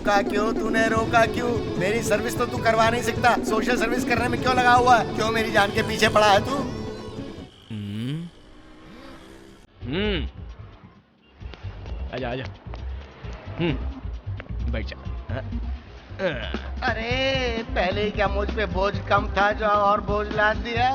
रोका क्यों? तूने रोका क्यों? मेरी सर्विस तो तू करवा नहीं सकता, सोशल सर्विस करने में क्यों लगा हुआ है? क्यों मेरी जान के पीछे पड़ा है तू? आजा आजा। बैठ जा। अरे पहले ही क्या मुझ पे बोझ कम था जो और बोझ लाद दिया?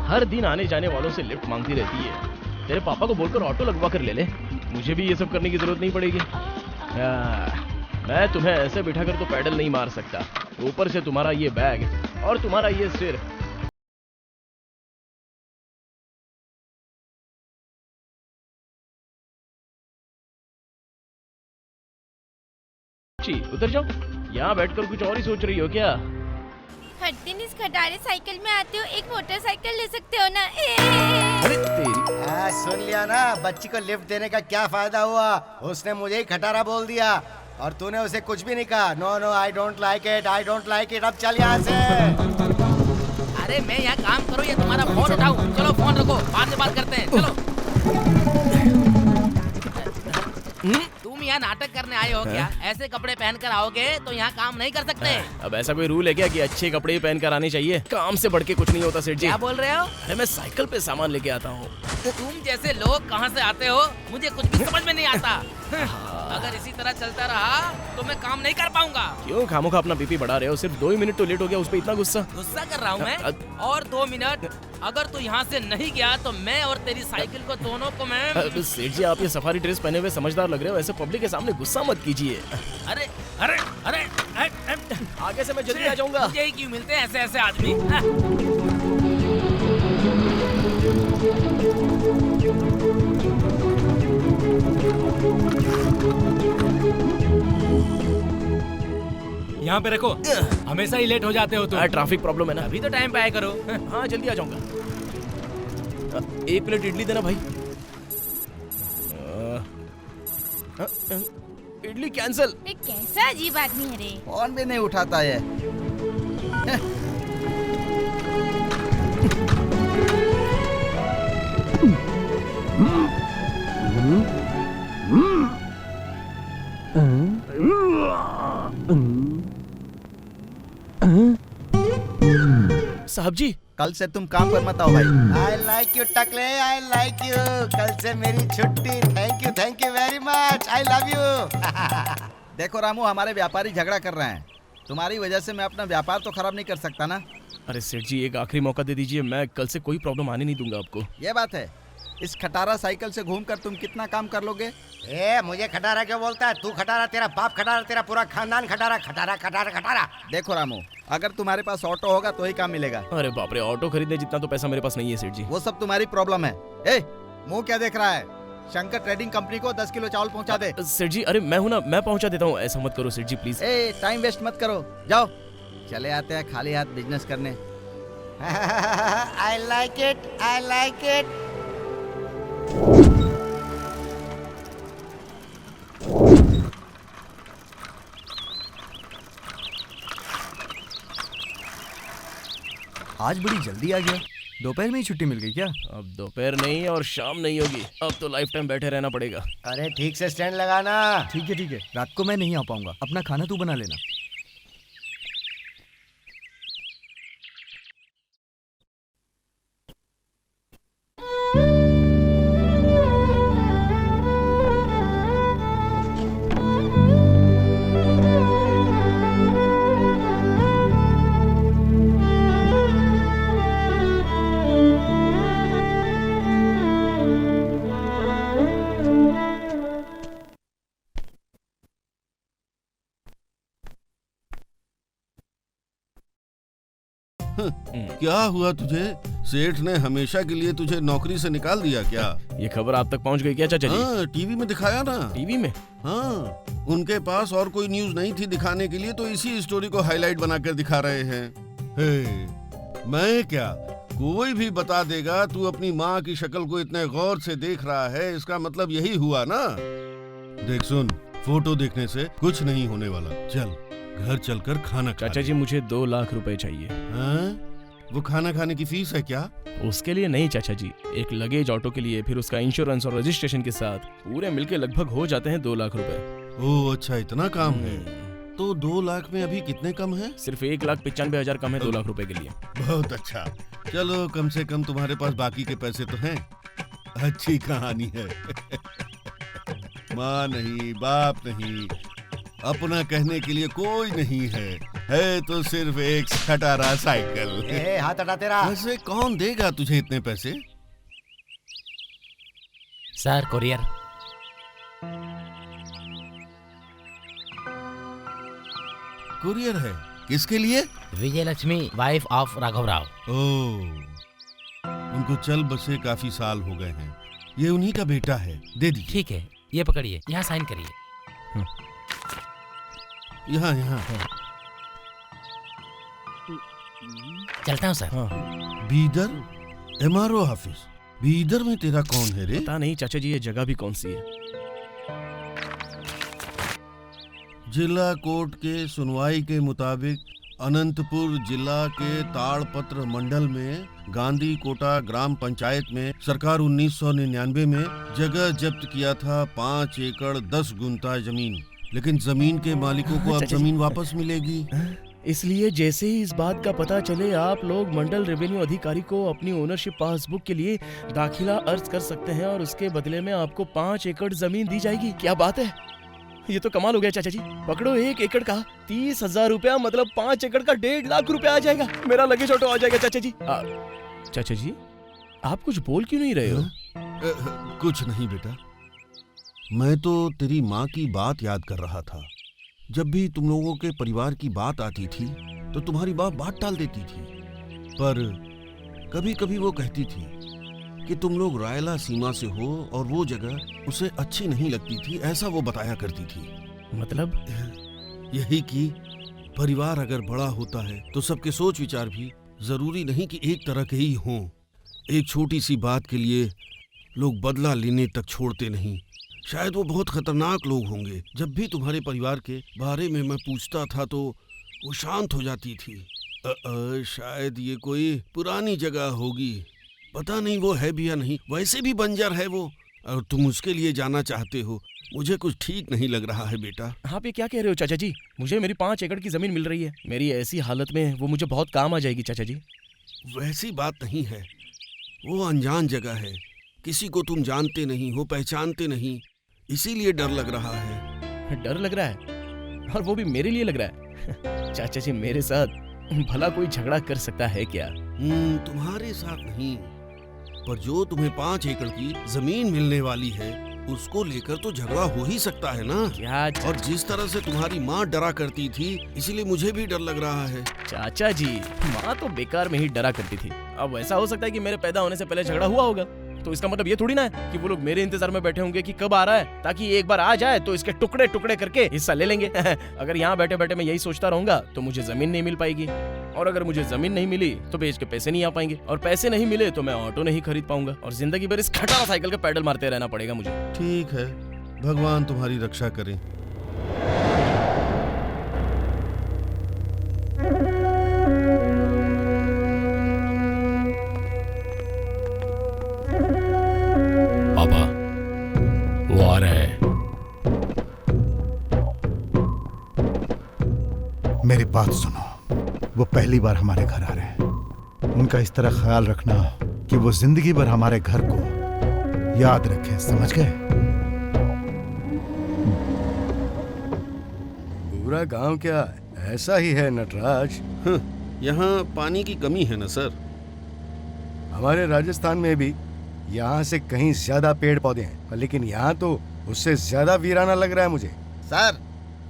हर दिन आने जाने वालों से लिफ्ट मांगती रहती है। तेरे पापा को बोलकर ऑटो लगवा कर ले ले, मुझे भी ये सब करने की जरूरत नहीं पड़ेगी। मैं तुम्हें ऐसे बिठा कर तो पैडल नहीं मार सकता, ऊपर से तुम्हारा ये बैग और तुम्हारा ये सिर। उतर जाओ, यहाँ बैठकर कुछ और ही सोच रही हो क्या? हर दिन इस खटारे साइकिल में आते हो, एक मोटरसाइकिल ले सकते हो ना? अरे तेरी। सुन लिया ना, बच्ची को लिफ्ट देने का क्या फायदा हुआ? उसने मुझे ही खटारा बोल दिया और तूने उसे कुछ भी नहीं कहा। No no, I don't like it, I don't like it. अब चल यहाँ से। अरे मैं यहाँ काम करूँ या तुम्हारा फोन उठाऊं? चलो फोन रखो, बाद में बात करते हैं। चलो। तुम यहाँ नाटक करने आए हो क्या? ऐसे कपड़े पहनकर आओगे तो यहाँ काम नहीं कर सकते। अब ऐसा कोई रूल है क्या कि अच्छे कपड़े ही पहनकर आने चाहिए? काम से बढ़ के कुछ नहीं होता सेठ जी। क्या बोल रहे हो? अरे मैं साइकिल पे सामान लेके आता हूँ। तुम जैसे लोग कहाँ से आते हो, मुझे कुछ भी समझ में नहीं आता। अगर इसी तरह चलता रहा तो मैं काम नहीं कर पाऊंगा। क्यों खामोखा अपना बीपी बढ़ा रहे हो? सिर्फ 2 ही मिनट तो लेट हो गया, उस पे इतना गुस्सा? गुस्सा कर रहा हूँ मैं? और 2 मिनट अगर तू यहाँ से नहीं गया तो मैं और तेरी साइकिल को दोनों को मैं। सेठ जी आप ये सफारी ड्रेस पहने हुए समझदार लग रहे हो, ऐसे पब्लिक के सामने गुस्सा मत कीजिए। अरे अरे अरे आगे से मैं जल्दी आ जाऊंगा। मुझे ही क्यों मिलते हैं ऐसे ऐसे आदमी? यहाँ पे रखो, हमेशा ही लेट हो जाते हो तुम। ट्रैफिक प्रॉब्लम है ना। अभी तो टाइम पे आया करो। हाँ जल्दी आ जाऊंगा। 1 प्लेट इडली देना भाई। इडली कैंसिल। कैसा अजीब आदमी है रे। फोन भी नहीं उठाता है। साहब जी कल से तुम काम पर मत आओ भाई। I like you Takle, I like you. कल से मेरी छुट्टी। Thank you very much, I love you. देखो रामू, हमारे व्यापारी झगड़ा कर रहे हैं, तुम्हारी वजह से मैं अपना व्यापार तो खराब नहीं कर सकता ना। अरे सेठ जी एक आखिरी मौका दे दीजिए, मैं कल से कोई प्रॉब्लम आने नहीं दूंगा आपको। ये बात है, इस खटारा साइकिल से घूमकर तुम कितना काम कर लोगे? मुझे खटारा क्यों बोलता है? तू खटारा, तेरा बाप खटारा, तेरा पूरा खानदान खटारा। खटारा खटारा खटारा। देखो रामू, अगर तुम्हारे पास ऑटो होगा तो ही काम मिलेगा। अरे बाप रे, ऑटो खरीदने जितना तो पैसा मेरे पास नहीं है सेठ जी। वो सब तुम्हारी प्रॉब्लम है। मुंह क्या देख रहा है? शंकर ट्रेडिंग कंपनी को 10 किलो चावल पहुंचा दे। सेठ जी अरे मैं हूं ना, मैं पहुंचा देता हूं, ऐसा मत करो सेठ जी प्लीज। टाइम वेस्ट मत करो, जाओ। चले आते हैं खाली हाथ बिजनेस करने। I like it, I like it. आज बड़ी जल्दी आ गया। दोपहर में ही छुट्टी मिल गई क्या? अब दोपहर नहीं और शाम नहीं होगी, अब तो लाइफ टाइम बैठे रहना पड़ेगा। अरे ठीक से स्टैंड लगाना। ठीक है, रात को मैं नहीं आ पाऊंगा, अपना खाना तू बना लेना। क्या हुआ तुझे? सेठ ने हमेशा के लिए तुझे नौकरी से निकाल दिया क्या? ये खबर आप तक पहुंच गई क्या चाचा जी? हाँ, टीवी में दिखाया ना। टीवी में? हाँ, उनके पास और कोई न्यूज नहीं थी दिखाने के लिए, तो इसी स्टोरी को हाईलाइट बनाकर दिखा रहे हैं। मैं क्या, कोई भी बता देगा तू अपनी माँ की शक्ल को इतने गौर से देख रहा है, इसका मतलब यही हुआ ना। देख सुन, फोटो देखने से कुछ नहीं होने वाला। चल घर चलकर खाना खा। चाचा जी मुझे 2 लाख रुपए चाहिए। हाँ? वो खाना खाने की फीस है क्या? उसके लिए नहीं चाचा जी, एक लगेज ऑटो के लिए, फिर उसका इंश्योरेंस और रजिस्ट्रेशन के साथ पूरे मिलके लगभग हो जाते हैं 2 लाख रुपए। ओह अच्छा, इतना काम है। तो 2 लाख में अभी कितने कम है? सिर्फ 1,95,000 कम है 2 लाख रुपए के लिए। बहुत अच्छा। चलो कम से कम तुम्हारे पास बाकी के पैसे तो हैं। अच्छी कहानी है। माँ नहीं, बाप नहीं, अपना कहने के लिए कोई नहीं है तो सिर्फ एक खटारा साइकिल। ए, हाथ हटा तेरा। वैसे कौन देगा तुझे इतने पैसे? Sir courier. कुरियर है? किसके लिए? विजय लक्ष्मी, वाइफ ऑफ राघव राव। ओह, उनको चल बसे काफी साल हो गए हैं। ये उन्हीं का बेटा है, दे दीजिए। ठीक है, ये पकड़िए, यहाँ साइन करिए। यहाँ यहाँ। चलता हूँ sir. Bidar MRO office. Bidar में तेरा कौन है रे? पता नहीं चाचा जी, ये जगह भी कौन सी है। जिला कोर्ट के सुनवाई के मुताबिक अनंतपुर जिला के ताड़पत्र मंडल में गांधी कोटा ग्राम पंचायत में सरकार 1999 में जगह जब्त किया था 5 एकड़ 10 गुंता जमीन। लेकिन जमीन के मालिकों को अब जमीन वापस मिलेगी। इसलिए जैसे ही इस बात का पता चले, आप लोग मंडल रेवेन्यू अधिकारी को अपनी ओनरशिप पासबुक के लिए दाखिला अर्ज कर सकते हैं और उसके बदले में आपको 5 एकड़ जमीन दी जाएगी। क्या बात है, ये तो कमाल हो गया चाचा जी। पकड़ो, 1 एकड़ का 30,000 रुपया, मतलब 5 एकड़ का 1.5 लाख रुपया आ जाएगा। मेरा लगेज ऑटो आ जाएगा चाचा जी। चाचा जी, आप कुछ बोल क्यों नहीं रहे हो? कुछ नहीं बेटा, मैं तो तेरी माँ की बात याद कर रहा था। जब भी तुम लोगों के परिवार की बात आती थी तो तुम्हारी माँ बात टाल देती थी, पर कभी कभी वो कहती थी कि तुम लोग रायला सीमा से हो और वो जगह उसे अच्छी नहीं लगती थी, ऐसा वो बताया करती थी। मतलब यही कि परिवार अगर बड़ा होता है तो सबके सोच विचार भी जरूरी नहीं कि एक तरह के ही हों। एक छोटी सी बात के लिए लोग बदला लेने तक छोड़ते नहीं। शायद वो बहुत खतरनाक लोग होंगे। जब भी तुम्हारे परिवार के बारे में मैं पूछता था तो वो शांत हो जाती थी। शायद ये कोई पुरानी जगह होगी, पता नहीं वो है भी या नहीं। वैसे भी बंजर है वो, और तुम उसके लिए जाना चाहते हो। मुझे कुछ ठीक नहीं लग रहा है बेटा। आप ये क्या कह रहे हो चाचा जी? मुझे मेरी 5 एकड़ की जमीन मिल रही है। मेरी ऐसी हालत में वो मुझे बहुत काम आ जाएगी चाचा जी। वैसी बात नहीं है, वो अनजान जगह है, किसी को तुम जानते नहीं हो, पहचानते नहीं, इसीलिए डर लग रहा है। डर लग रहा है? और वो भी मेरे लिए लग रहा है? चाचा जी, मेरे साथ भला कोई झगड़ा कर सकता है क्या? तुम्हारे साथ नहीं, पर जो तुम्हें 5 एकड़ की जमीन मिलने वाली है उसको लेकर तो झगड़ा हो ही सकता है ना। क्या? और जिस तरह से तुम्हारी माँ डरा करती थी, इसलिए मुझे भी डर लग रहा है। चाचा जी, माँ तो बेकार में ही डरा करती थी। अब ऐसा हो सकता है कि मेरे पैदा होने से पहले झगड़ा हुआ होगा, तो इसका मतलब ये थोड़ी ना है कि वो लोग मेरे इंतजार में बैठे होंगे कि कब आ रहा है, ताकि एक बार आ जाए तो इसके टुकड़े टुकड़े करके हिस्सा ले लेंगे। अगर यहाँ बैठे बैठे मैं यही सोचता रहूंगा तो मुझे जमीन नहीं मिल पाएगी, और अगर मुझे जमीन नहीं मिली तो बेच के पैसे नहीं आ पाएंगे, और पैसे नहीं मिले तो मैं ऑटो नहीं खरीद पाऊंगा, और जिंदगी भर इस खटारा साइकिल के पैडल मारते रहना पड़ेगा मुझे। ठीक है, भगवान तुम्हारी रक्षा करे। पापा, वो आ रहे हैं। मेरी बात सुनो, वो पहली बार हमारे घर आ रहे हैं। उनका इस तरह ख्याल रखना कि वो जिंदगी भर हमारे घर को याद रखें, समझ गए? पूरा गांव क्या ऐसा ही है नटराज? यहाँ पानी की कमी है ना सर। हमारे राजस्थान में भी यहाँ से कहीं ज्यादा पेड़ पौधे हैं, लेकिन यहाँ तो उससे ज्यादा वीराना लग रहा है मुझे। सर,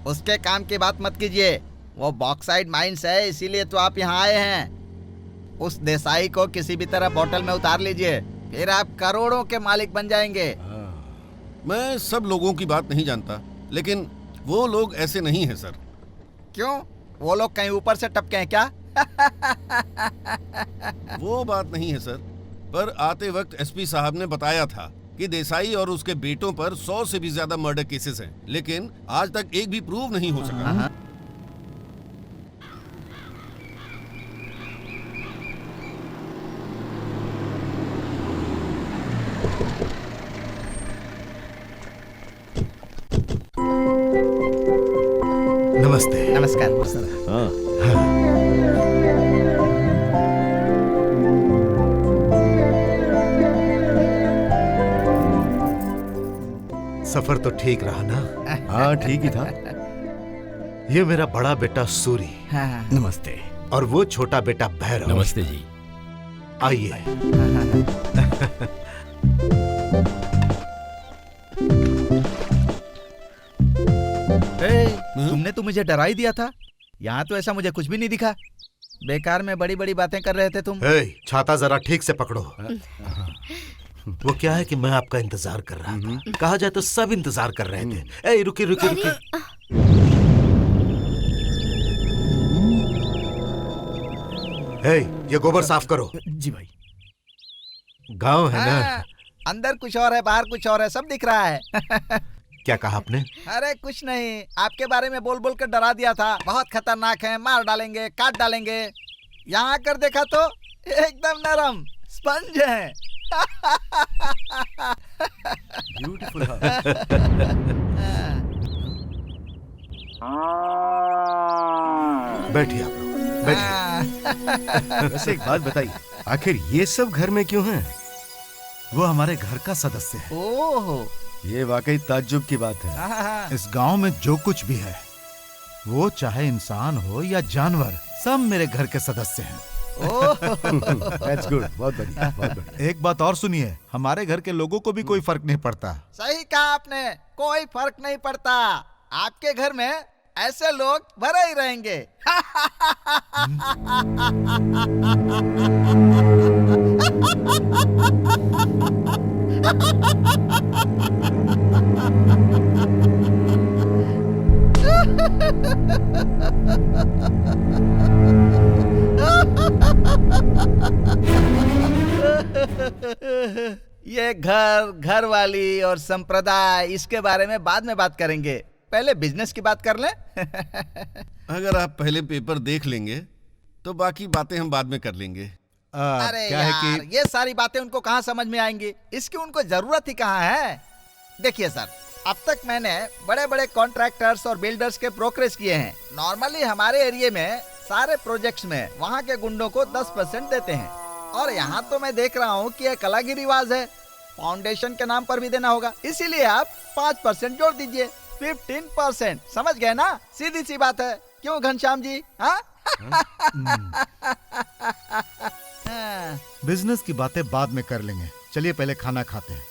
उसके काम की बात मत कीजिए, वो बॉक्साइड माइंस है, इसीलिए तो आप यहाँ आए हैं। उस देसाई को किसी भी तरह बोतल में उतार लीजिए, फिर आप करोड़ों के मालिक बन जाएंगे। मैं सब लोगों की बात नहीं जानता, लेकिन वो लोग ऐसे नहीं हैं सर। क्यों? वो लोग कहीं ऊपर से टपके हैं क्या? वो बात नहीं है सर, पर आते वक्त एसपी साहब ने बताया था कि देसाई और उसके बेटों पर 100 से भी ज्यादा मर्डर केसेस हैं, लेकिन आज तक एक भी प्रूव नहीं हो सका। नमस्ते। नमस्कार। हाँ सफर तो ठीक रहा ना? हाँ ठीक ही था। ये मेरा बड़ा बेटा सूरी हाँ, नमस्ते। और वो छोटा बेटा भैरव। नमस्ते जी। आइए। तुमने तो मुझे डरा ही दिया था। यहाँ तो ऐसा मुझे कुछ भी नहीं दिखा। बेकार में बड़ी बड़ी बातें कर रहे थे तुम। छाता जरा ठीक से पकड़ो। वो क्या है कि मैं आपका इंतजार कर रहा था। कहा जाए तो सब इंतजार कर रहे थे। रुकी रुकी रुकी। ये गोबर साफ करो। जी भाई। गांव है ना? हाँ, अंदर कुछ और है, बाहर कुछ और है, सब दिख रहा है। क्या कहा आपने? अरे कुछ नहीं, आपके बारे में बोल बोल कर डरा दिया था। बहुत खतरनाक है, मार डालेंगे, काट डालेंगे। यहाँ आकर देखा तो एकदम नरम स्पंज है। ब्यूटीफुल। बैठिए आप लोग, बैठिए। वैसे एक बात बताइए, आखिर ये सब घर में क्यों है? वो हमारे घर का सदस्य है। ओहो, ये वाकई ताज्जुब की बात है। हाँ, इस गांव में जो कुछ भी है, वो चाहे इंसान हो या जानवर, सब मेरे घर के सदस्य हैं। That's good, बहुत बढ़िया, बहुत बढ़िया। एक बात और सुनिए, हमारे घर के लोगों को भी कोई फर्क नहीं पड़ता। सही कहा आपने, कोई फर्क नहीं पड़ता। आपके घर में ऐसे लोग भरे ही रहेंगे। ये घर वाली और संप्रदाय, इसके बारे में बाद में बात करेंगे। पहले बिजनेस की बात कर लें। अगर आप पहले पेपर देख लेंगे तो बाकी बातें हम बाद में कर लेंगे। अरे क्या यार, है कि ये सारी बातें उनको कहाँ समझ में आएंगी? इसकी उनको जरूरत ही कहाँ है? देखिए सर, अब तक मैंने बड़े बड़े कॉन्ट्रैक्टर्स और बिल्डर्स के ब्रोकरेज किए हैं। नॉर्मली हमारे एरिया में सारे प्रोजेक्ट्स में वहाँ के गुंडों को 10% देते हैं, और यहाँ तो मैं देख रहा हूँ कि एक अलग ही रिवाज है, फाउंडेशन के नाम पर भी देना होगा। इसीलिए आप 5% जोड़ दीजिए, 15%। समझ गए ना? सीधी सी बात है। क्यों घनश्याम जी? हाँ? बिजनेस की बातें बाद में कर लेंगे। चलिए पहले खाना खाते हैं।